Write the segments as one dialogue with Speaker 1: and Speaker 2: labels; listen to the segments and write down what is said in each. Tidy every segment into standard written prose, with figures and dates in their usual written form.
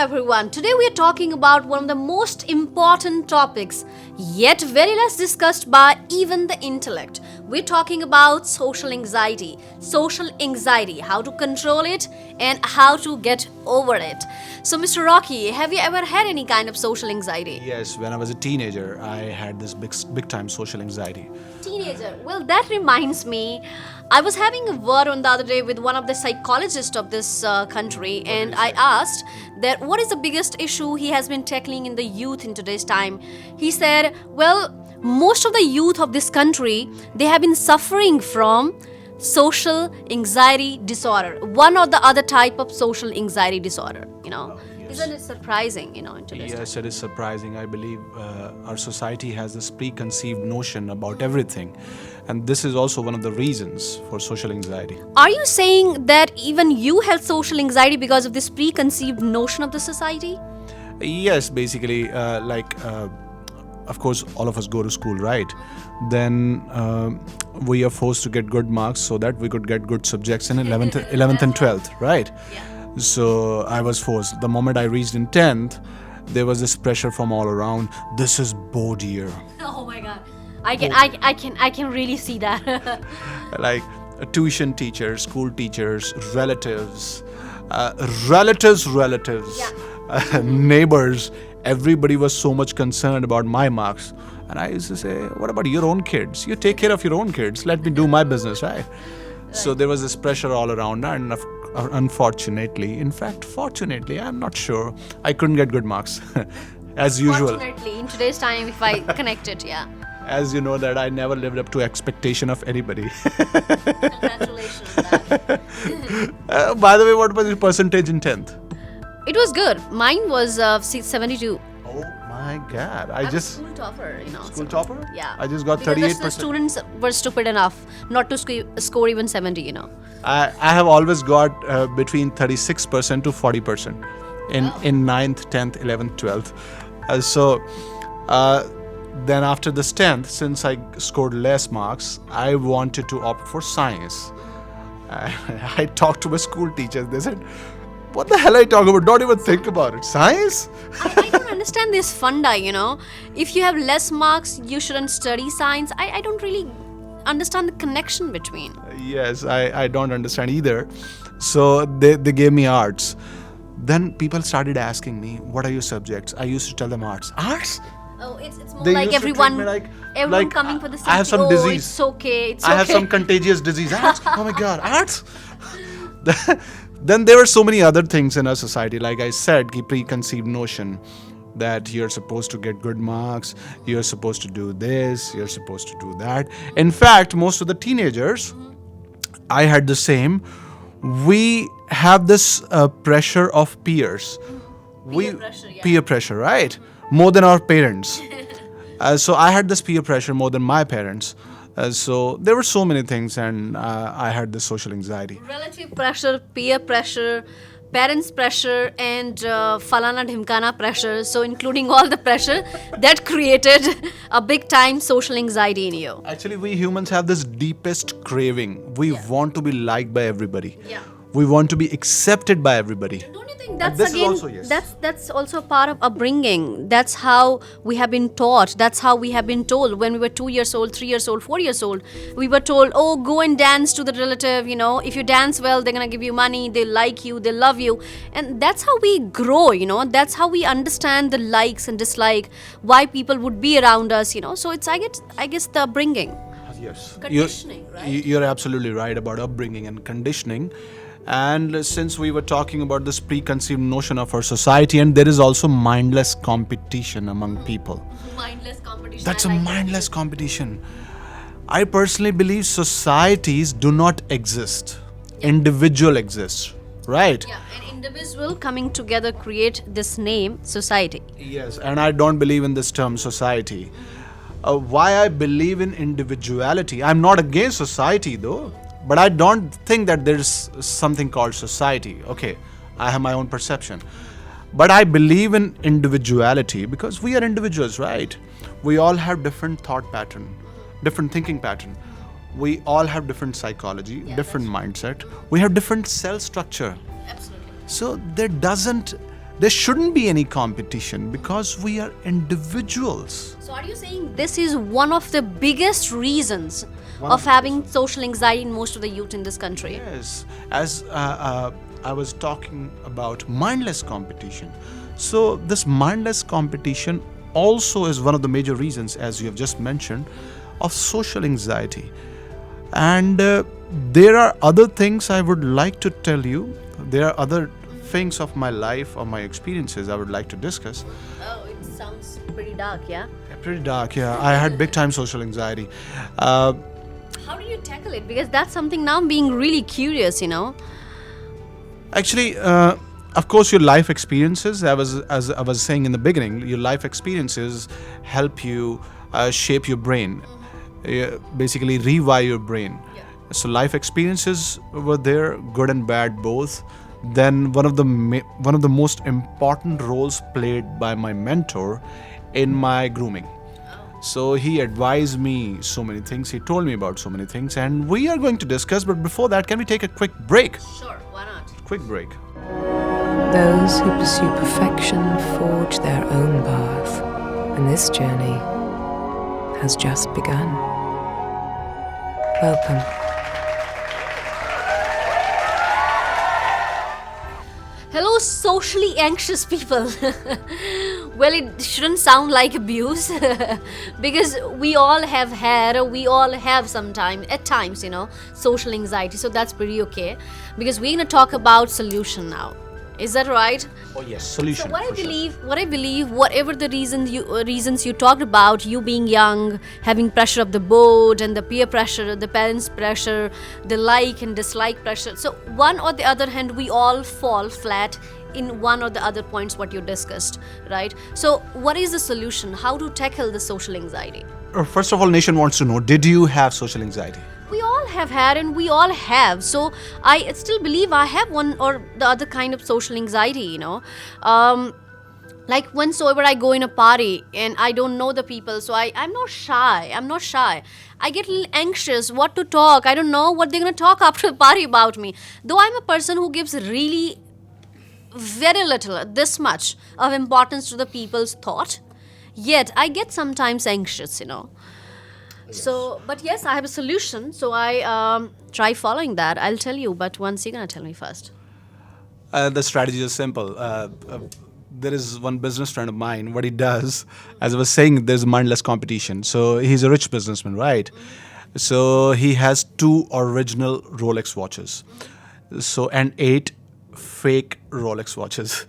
Speaker 1: everyone. Today we are talking about one of the most important topics, yet very less discussed by even the intellect. We're talking about social anxiety. Social anxiety, how to control it and how to get over it. So, Mr. Rocky, have you ever had any kind of social anxiety?
Speaker 2: Yes, when I was a teenager, I had this big time social anxiety.
Speaker 1: Teenager. Well, that reminds me. I was having a word on the other day with one of the psychologists of this country, and I asked that what is the biggest issue he has been tackling in the youth in today's time. He said, well, most of the youth of this country, they have been suffering from social anxiety disorder, one or the other type of social anxiety disorder,
Speaker 2: Yes.
Speaker 1: Isn't it surprising, in today's time?
Speaker 2: Yes, it is surprising. I believe our society has this preconceived notion about everything. And this is also one of the reasons for social anxiety.
Speaker 1: Are you saying that even you had social anxiety because of this preconceived notion of the society?
Speaker 2: Yes, basically, of course, all of us go to school, right? Then we are forced to get good marks so that we could get good subjects in 11th and 12th, right?
Speaker 1: Yeah.
Speaker 2: So I was forced. The moment I reached in 10th, there was this pressure from all around. This is board year.
Speaker 1: Oh my God. I can really see that.
Speaker 2: Like tuition teachers, school teachers, relatives, relatives, neighbors. Everybody was so much concerned about my marks. And I used to say, what about your own kids? You take care of your own kids. Let me do my business, right? So there was this pressure all around. And unfortunately, in fact, fortunately, I'm not sure, I couldn't get good marks as usual.
Speaker 1: Fortunately, in today's time, if I connect it, yeah.
Speaker 2: As you know that I never lived up to expectation of anybody.
Speaker 1: Congratulations on that.
Speaker 2: By the way, what was your percentage in 10th?
Speaker 1: It was good. Mine was 72.
Speaker 2: Oh my God.
Speaker 1: I was school topper,
Speaker 2: School topper?
Speaker 1: Yeah.
Speaker 2: I just got
Speaker 1: Because
Speaker 2: 38%.
Speaker 1: the students were stupid enough not to score even 70,
Speaker 2: I have always got between 36% to 40% in 9th, 10th, 11th, 12th. Then after this 10th, since I scored less marks, I wanted to opt for science. I talked to my school teachers. They said, what the hell are you talking about? Don't even think about it. Science?
Speaker 1: I don't understand this funda, If you have less marks, you shouldn't study science. I don't really understand the connection between.
Speaker 2: Yes, I don't understand either. So they gave me arts. Then people started asking me, what are your subjects? I used to tell them arts. Arts?
Speaker 1: Oh, it's more
Speaker 2: They
Speaker 1: like
Speaker 2: used to treat
Speaker 1: everyone
Speaker 2: me
Speaker 1: everyone coming for the same
Speaker 2: I have some disease.
Speaker 1: It's okay, it's okay.
Speaker 2: I have some contagious disease. Arts? Oh my God, arts? Then there were so many other things in our society. Like I said, the preconceived notion that you're supposed to get good marks, you're supposed to do this, you're supposed to do that. In fact, most of the teenagers, I had the same. We have this pressure of peers. Peer pressure, right? More than our parents. So I had this peer pressure more than my parents. So there were so many things, and I had this social anxiety.
Speaker 1: Relative pressure, peer pressure, parents pressure, and falana dhimkana pressure. So including all the pressure that created a big time social anxiety in you.
Speaker 2: Actually, we humans have this deepest craving. We want to be liked by everybody.
Speaker 1: Yeah.
Speaker 2: We want to be accepted by everybody.
Speaker 1: Don't you think that's
Speaker 2: this is
Speaker 1: again
Speaker 2: also, yes.
Speaker 1: that's also a part of upbringing? That's how we have been taught. That's how we have been told when we were 2 years old, 3 years old, 4 years old. We were told, oh, go and dance to the relative. If you dance well, they're gonna give you money. They like you. They love you. And that's how we grow. That's how we understand the likes and dislike. Why people would be around us. So it's I guess the upbringing.
Speaker 2: Yes.
Speaker 1: Conditioning, right?
Speaker 2: You're absolutely right about upbringing and conditioning. And since we were talking about this preconceived notion of our society, and there is also mindless competition among people.
Speaker 1: Mindless competition.
Speaker 2: That's a mindless competition. I personally believe societies do not exist. Individual exists, right?
Speaker 1: Yeah, an individual coming together create this name, society.
Speaker 2: Yes, and I don't believe in this term society. Why I believe in individuality? I'm not against society though. But I don't think that there's something called society. Okay, I have my own perception. But I believe in individuality because we are individuals, right? We all have different thought pattern, different thinking pattern. We all have different psychology, different mindset. We have different cell structure.
Speaker 1: Absolutely.
Speaker 2: So there doesn't There shouldn't be any competition because we are individuals.
Speaker 1: So are you saying this is one of the biggest reasons
Speaker 2: One
Speaker 1: of
Speaker 2: of the
Speaker 1: having social anxiety in most of the youth in this country?
Speaker 2: Yes, as I was talking about mindless competition. So, this mindless competition also is one of the major reasons, as you have just mentioned, of social anxiety. And there are other things I would like to tell you. There are other things of my life or my experiences I would like to discuss.
Speaker 1: Oh, it sounds pretty dark, yeah?
Speaker 2: Yeah, pretty dark, yeah. I had big time social anxiety.
Speaker 1: How do you tackle it? Because that's something now I'm being really curious,
Speaker 2: Actually, of course, your life experiences, as I was saying in the beginning, your life experiences help you shape your brain, basically rewire your brain.
Speaker 1: Yeah.
Speaker 2: So life experiences were there, good and bad both. Then one of the most important roles played by my mentor in my grooming. So he advised me so many things. He told me about so many things, and we are going to discuss. But before that, can we take a quick break?
Speaker 1: Sure, why not?
Speaker 2: Quick break.
Speaker 3: Those who pursue perfection forge their own path, and this journey has just begun. Welcome.
Speaker 1: Hello, socially anxious people. Well, it shouldn't sound like abuse because we all have had, or we all have sometime, at times, social anxiety. So that's pretty okay because we're going to talk about solution now. Is that right?
Speaker 2: Oh yes, solution.
Speaker 1: So what
Speaker 2: for sure.
Speaker 1: I believe, whatever the reasons you talked about, you being young, having pressure of the board and the peer pressure, the parents' pressure, the like and dislike pressure. So one or the other hand, we all fall flat in one or the other points what you discussed, right? So what is the solution? How to tackle the social anxiety?
Speaker 2: First of all, Nation wants to know: did you have social anxiety?
Speaker 1: We all have had and we all have. So I still believe I have one or the other kind of social anxiety, like whensoever I go in a party and I don't know the people, so I'm not shy. I get a little anxious what to talk. I don't know what they're going to talk after the party about me. Though I'm a person who gives really very little, this much of importance to the people's thought, yet I get sometimes anxious. So, but yes, I have a solution. So I try following that. I'll tell you, but once you're gonna tell me first.
Speaker 2: The strategy is simple. There is one business friend of mine. What he does, as I was saying, there's mindless competition. So he's a rich businessman, right? So he has 2 original Rolex watches, and 8 fake Rolex watches.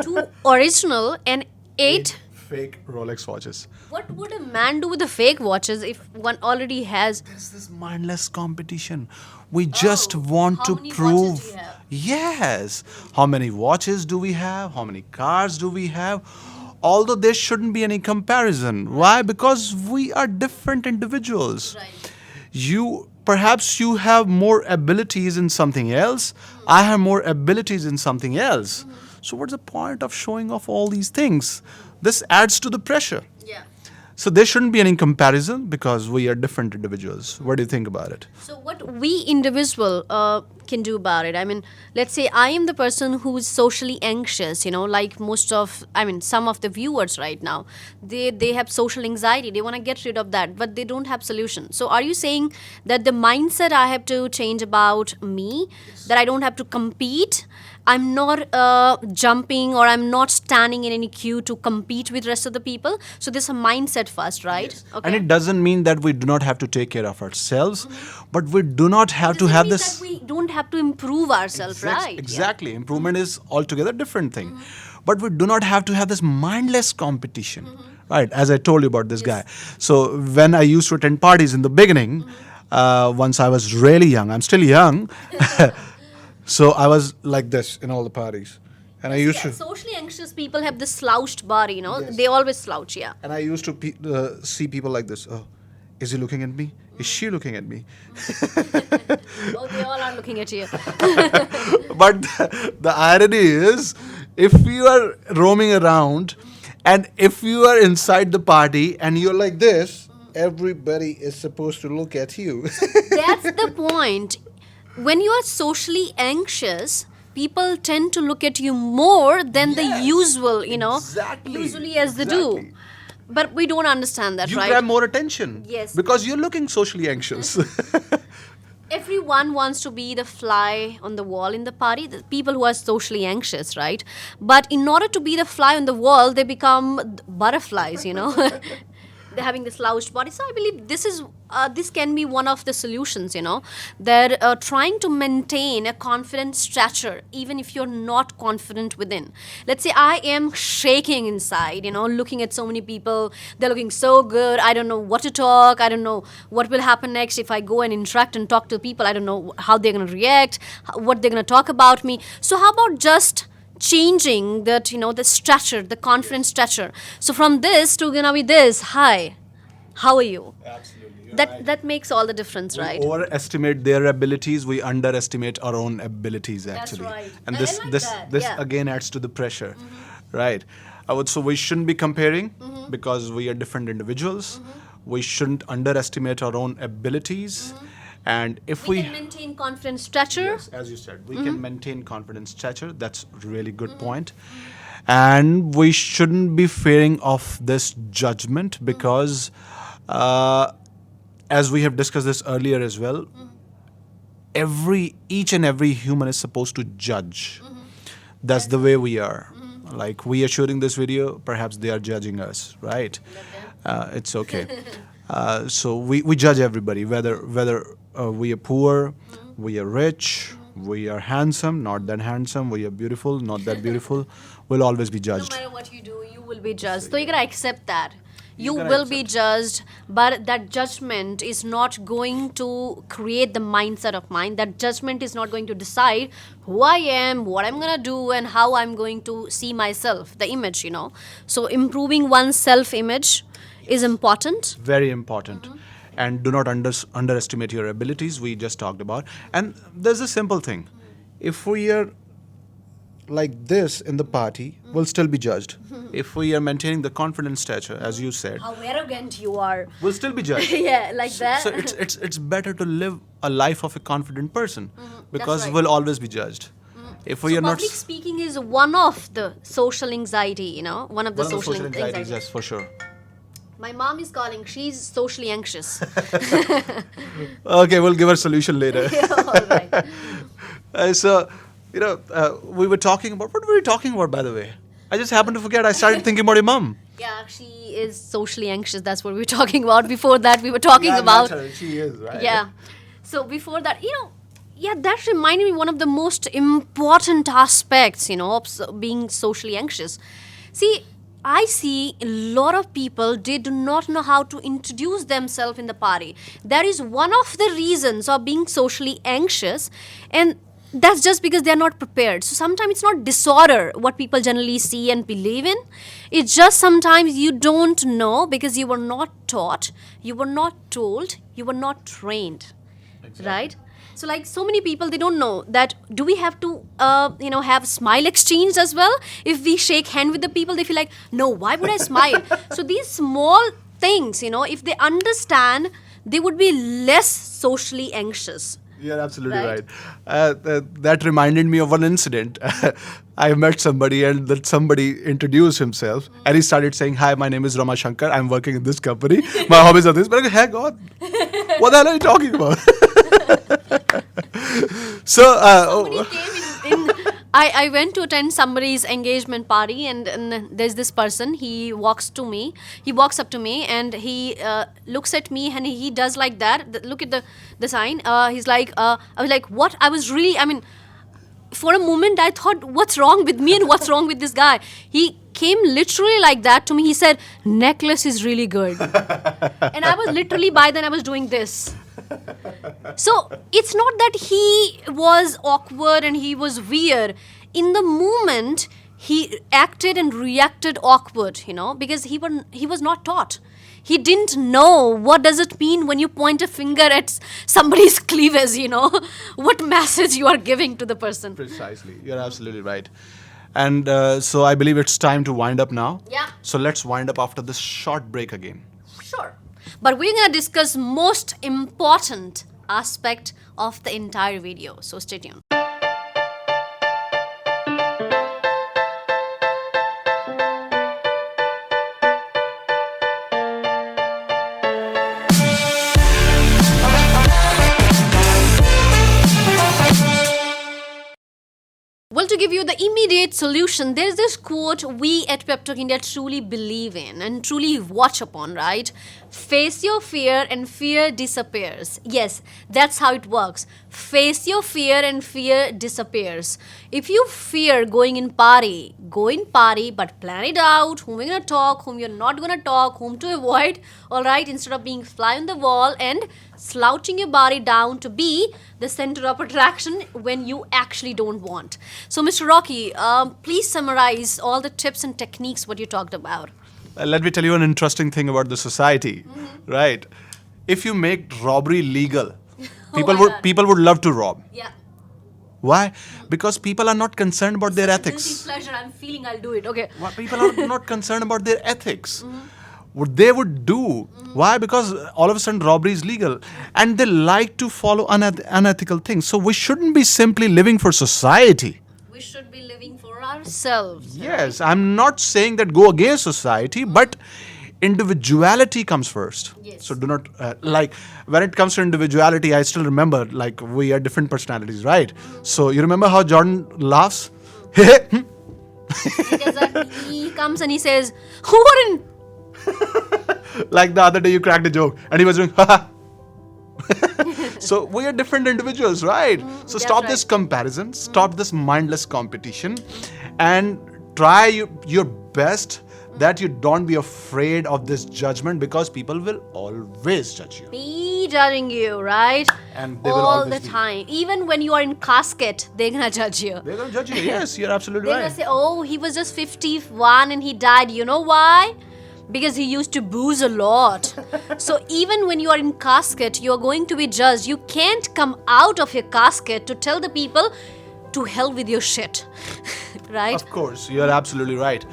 Speaker 1: 2 original and 8.
Speaker 2: Fake Rolex watches.
Speaker 1: What would a man do with the fake watches if one already has?
Speaker 2: There's this mindless competition. We just want
Speaker 1: how
Speaker 2: to
Speaker 1: many
Speaker 2: prove.
Speaker 1: watches do you have?
Speaker 2: Yes. How many watches do we have? How many cars do we have? Although there shouldn't be any comparison. Why? Because we are different individuals.
Speaker 1: Right.
Speaker 2: Perhaps you have more abilities in something else. I have more abilities in something else. So what's the point of showing off all these things? This adds to the pressure.
Speaker 1: Yeah.
Speaker 2: So there shouldn't be any comparison because we are different individuals. What do you think about it?
Speaker 1: So what we individual can do about it? I mean, let's say I am the person who is socially anxious, like some of the viewers right now. They have social anxiety. They want to get rid of that, but they don't have solution. So are you saying that the mindset I have to change about me, that I don't have to compete? I'm not jumping or I'm not standing in any queue to compete with rest of the people. So this is a mindset first, right?
Speaker 2: Yes.
Speaker 1: Okay.
Speaker 2: And it doesn't mean that we do not have to take care of ourselves, but we do not have to
Speaker 1: Doesn't
Speaker 2: have
Speaker 1: mean
Speaker 2: this.
Speaker 1: that we don't have to improve ourselves, right? Yeah.
Speaker 2: Exactly. Improvement is altogether different thing. But we do not have to have this mindless competition. Right, as I told you about this guy. So when I used to attend parties in the beginning, once I was really young, I'm still young. So I was like this in all the parties. And I used
Speaker 1: Yeah,
Speaker 2: to
Speaker 1: socially anxious people have this slouched body,
Speaker 2: Yes.
Speaker 1: They always slouch, yeah.
Speaker 2: and I used to see people like this. Oh, is he looking at me? Is she looking at me?
Speaker 1: Oh, they all are looking at you.
Speaker 2: But the irony is, if you are roaming around and if you are inside the party and you're like this, everybody is supposed to look at you.
Speaker 1: That's the point. When you are socially anxious, people tend to look at you more than the
Speaker 2: Yes,
Speaker 1: usual,
Speaker 2: exactly,
Speaker 1: usually as they do.
Speaker 2: exactly.
Speaker 1: But we don't understand that,
Speaker 2: You
Speaker 1: right?
Speaker 2: grab more attention.
Speaker 1: Yes.
Speaker 2: Because you're looking socially anxious.
Speaker 1: Everyone wants to be the fly on the wall in the party, the people who are socially anxious, right? But in order to be the fly on the wall, they become butterflies, They're having this slouched body. So I believe this can be one of the solutions, They're trying to maintain a confident stature, even if you're not confident within. Let's say I am shaking inside, looking at so many people. They're looking so good. I don't know what to talk. I don't know what will happen next if I go and interact and talk to people. I don't know how they're going to react, what they're going to talk about me. So how about just changing that, the stature, the confident stature. So from this to gonna be this, hi, how are you?
Speaker 2: Absolutely.
Speaker 1: That makes all the difference, right?
Speaker 2: We overestimate their abilities, we underestimate our own abilities actually.
Speaker 1: right.
Speaker 2: And
Speaker 1: I
Speaker 2: this
Speaker 1: like
Speaker 2: this
Speaker 1: that,
Speaker 2: this
Speaker 1: yeah.
Speaker 2: again adds to the pressure. Right. So we shouldn't be comparing because we are different individuals. We shouldn't underestimate our own abilities. And if
Speaker 1: We can maintain confident stature.
Speaker 2: Yes, as you said, we can maintain confidence stature. That's a really good point. And we shouldn't be fearing of this judgment because, as we have discussed this earlier as well, each and every human is supposed to judge. That's the way we are. Like we are shooting this video, perhaps they are judging us, right? It's okay. So we judge everybody, whether we are poor, we are rich, we are handsome, not that handsome, we are beautiful, not that beautiful. We'll always be
Speaker 1: No
Speaker 2: judged.
Speaker 1: matter what you do, you will be judged. So you gotta accept that. You
Speaker 2: gotta
Speaker 1: will be judged, but that judgment is not going to create the mindset of mine. That judgment is not going to decide who I am, what I'm gonna do, and how I'm going to see myself, the image, So improving one's self-image is important.
Speaker 2: Very important. And do not underestimate your abilities, we just talked about. And there's a simple thing. If we are like this in the party, we'll still be judged. If we are maintaining the confident stature, as you said,
Speaker 1: How arrogant you are.
Speaker 2: we'll still be judged.
Speaker 1: Yeah, like that.
Speaker 2: So it's better to live a life of a confident person because
Speaker 1: right.
Speaker 2: we'll always be judged. If we
Speaker 1: So
Speaker 2: are not
Speaker 1: public speaking is one of the social anxiety, one of the
Speaker 2: one of the
Speaker 1: social
Speaker 2: anxieties,
Speaker 1: anxiety.
Speaker 2: yes, for sure.
Speaker 1: My mom is calling. She's socially anxious.
Speaker 2: Okay, we'll give her a solution later.
Speaker 1: All right.
Speaker 2: So, we were talking about, what were we talking about, by the way? I just happened to forget. I started thinking about your mom.
Speaker 1: Yeah, she is socially anxious. That's what we were talking about. Before that, we were talking about.
Speaker 2: She is, right?
Speaker 1: Yeah. So before that, that reminded me one of the most important aspects, of being socially anxious. See, I see a lot of people, they do not know how to introduce themselves in the party. That is one of the reasons of being socially anxious, and that's just because they're not prepared. So sometimes it's not disorder, what people generally see and believe in. It's just sometimes you don't know because you were not taught, you were not told, you were not trained. Right? So like so many people, they don't know that do we have to, have smile exchange as well? If we shake hand with the people, they feel like, no, why would I smile? So these small things, if they understand, they would be less socially anxious.
Speaker 2: You're absolutely
Speaker 1: Right?
Speaker 2: right. That reminded me of one incident. I met somebody and that somebody introduced himself and he started saying, "Hi, my name is Rama Shankar. I'm working in this company. My hobbies are this." But I go, "Hang on. What the hell are you talking about?"
Speaker 1: Somebody came in I went to attend somebody's engagement party, and there's this person. He walks up to me and he looks at me and he does like that. Look at the sign. He's like, I was like, what? For a moment I thought, what's wrong with me and what's wrong with this guy? He came literally like that to me. He said, necklace is really good. And I was literally, by then I was doing this. So it's not that he was awkward and he was weird. In the moment, he acted and reacted awkward, because he was not taught. He didn't know what does it mean when you point a finger at somebody's cleavage, what message you are giving to the person.
Speaker 2: Precisely. You're absolutely right. And so I believe it's time to wind up now.
Speaker 1: Yeah.
Speaker 2: So let's wind up after this short break again.
Speaker 1: Sure. But we're going to discuss most important aspect of the entire video. So stay tuned. immediate solution, there's this quote we at Pep Talk India truly believe in and truly watch upon, right? Face your fear and fear disappears. Yes, that's how it works. Face your fear and fear disappears. If you fear going in party, go in party, but plan it out, whom you're gonna talk, whom you're not gonna talk, whom to avoid, alright, instead of being fly on the wall and slouching your body down to be the center of attraction when you actually don't want. So, Mr. Rocky, please summarize all the tips and techniques what you talked about.
Speaker 2: Let me tell you an interesting thing about the society, right? If you make robbery legal, people would love to rob.
Speaker 1: Yeah.
Speaker 2: Why? Because people are not concerned about their
Speaker 1: Guilty
Speaker 2: ethics.
Speaker 1: pleasure, I'm feeling I'll do it. Okay.
Speaker 2: Why people are not concerned about their ethics. What they would do. Why? Because all of a sudden robbery is legal. And they like to follow unethical things. So we shouldn't be simply living for society.
Speaker 1: We should be living for ourselves.
Speaker 2: Yes, I'm not saying that go against society, but individuality comes first.
Speaker 1: Yes.
Speaker 2: So do not, like, when it comes to individuality, I still remember, like, we are different personalities, right? So you remember how Jordan laughs?
Speaker 1: He does that. He comes and he says, "Who wouldn't?"
Speaker 2: Like the other day you cracked a joke and he was doing, haha. So we are different individuals, right? So
Speaker 1: that's
Speaker 2: stop
Speaker 1: right.
Speaker 2: this comparison, stop this mindless competition, and try your best that you don't be afraid of this judgment, because people will always judge you.
Speaker 1: Be judging you, right?
Speaker 2: And they will
Speaker 1: all
Speaker 2: always
Speaker 1: the
Speaker 2: be.
Speaker 1: time. Even when you are in casket, they're gonna judge you.
Speaker 2: They're going to judge you. Yes, you're absolutely
Speaker 1: They're gonna
Speaker 2: right.
Speaker 1: say, "Oh, he was just 51 and he died." You know why? Because he used to booze a lot. So even when you are in casket, you are going to be judged. You can't come out of your casket to tell the people, "To hell with your shit," right?
Speaker 2: Of course, you're absolutely right.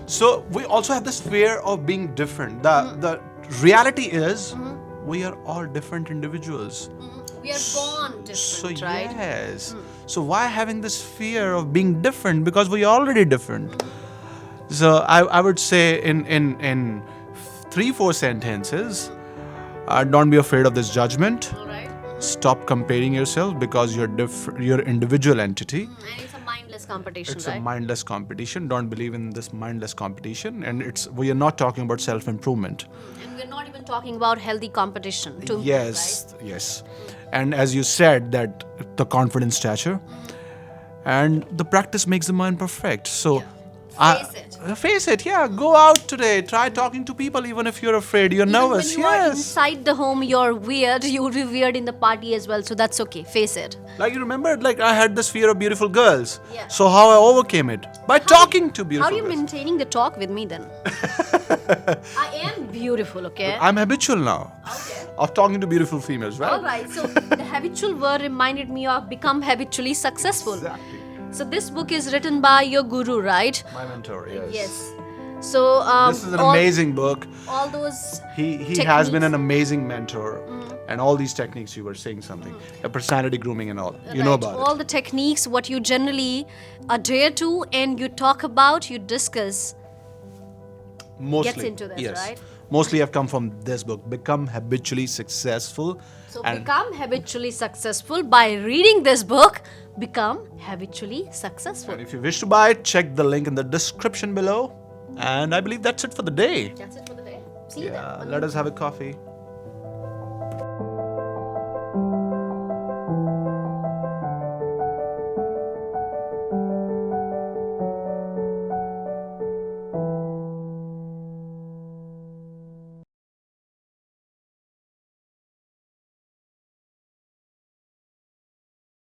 Speaker 2: So we also have this fear of being different. The reality is we are all different individuals.
Speaker 1: We are born different,
Speaker 2: So
Speaker 1: right?
Speaker 2: yes. So why having this fear of being different? Because we are already different. So I would say in 3-4 sentences, don't be afraid of this judgment.
Speaker 1: All right.
Speaker 2: Stop comparing yourself, because you're individual entity.
Speaker 1: And it's a mindless competition,
Speaker 2: It's
Speaker 1: right?
Speaker 2: a mindless competition. Don't believe in this mindless competition. And we are not talking about self-improvement.
Speaker 1: And we're not even talking about healthy competition too.
Speaker 2: Yes, yes. And as you said, that the confident stature, and the practice makes the mind perfect. So
Speaker 1: Face it.
Speaker 2: Face it, yeah. Go out today. Try talking to people, even if you're afraid, you're nervous.
Speaker 1: Even when you are
Speaker 2: Yes.
Speaker 1: inside the home, you're weird. You will be weird in the party as well. So that's okay. Face it.
Speaker 2: Like you remember, like I had this fear of beautiful girls.
Speaker 1: Yeah.
Speaker 2: So how I overcame it? By talking to
Speaker 1: How
Speaker 2: beautiful
Speaker 1: are you
Speaker 2: girls.
Speaker 1: maintaining the talk with me then? I am beautiful, okay?
Speaker 2: I'm habitual now
Speaker 1: Okay.
Speaker 2: of talking to beautiful females, right?
Speaker 1: All right. So the habitual word reminded me of become habitually successful.
Speaker 2: Exactly.
Speaker 1: So this book is written by your guru, right?
Speaker 2: My mentor, yes.
Speaker 1: Yes. So
Speaker 2: This is an
Speaker 1: all-
Speaker 2: amazing book.
Speaker 1: All those
Speaker 2: He has
Speaker 1: techniques.
Speaker 2: been an amazing mentor. And all these techniques, you were saying something. Personality grooming and all. You know
Speaker 1: Right.
Speaker 2: about
Speaker 1: all the techniques, what you generally adhere to and you talk about, you discuss.
Speaker 2: it. Mostly.
Speaker 1: gets into this,
Speaker 2: yes.
Speaker 1: right?
Speaker 2: Mostly I've come from this book. Become habitually successful.
Speaker 1: So
Speaker 2: and
Speaker 1: become habitually successful by reading this book. Become habitually successful.
Speaker 2: and if you wish to buy it, check the link in the description below. And I believe that's it for the day.
Speaker 1: That's it for the day. See you
Speaker 2: Yeah,
Speaker 1: then.
Speaker 2: let us have a coffee.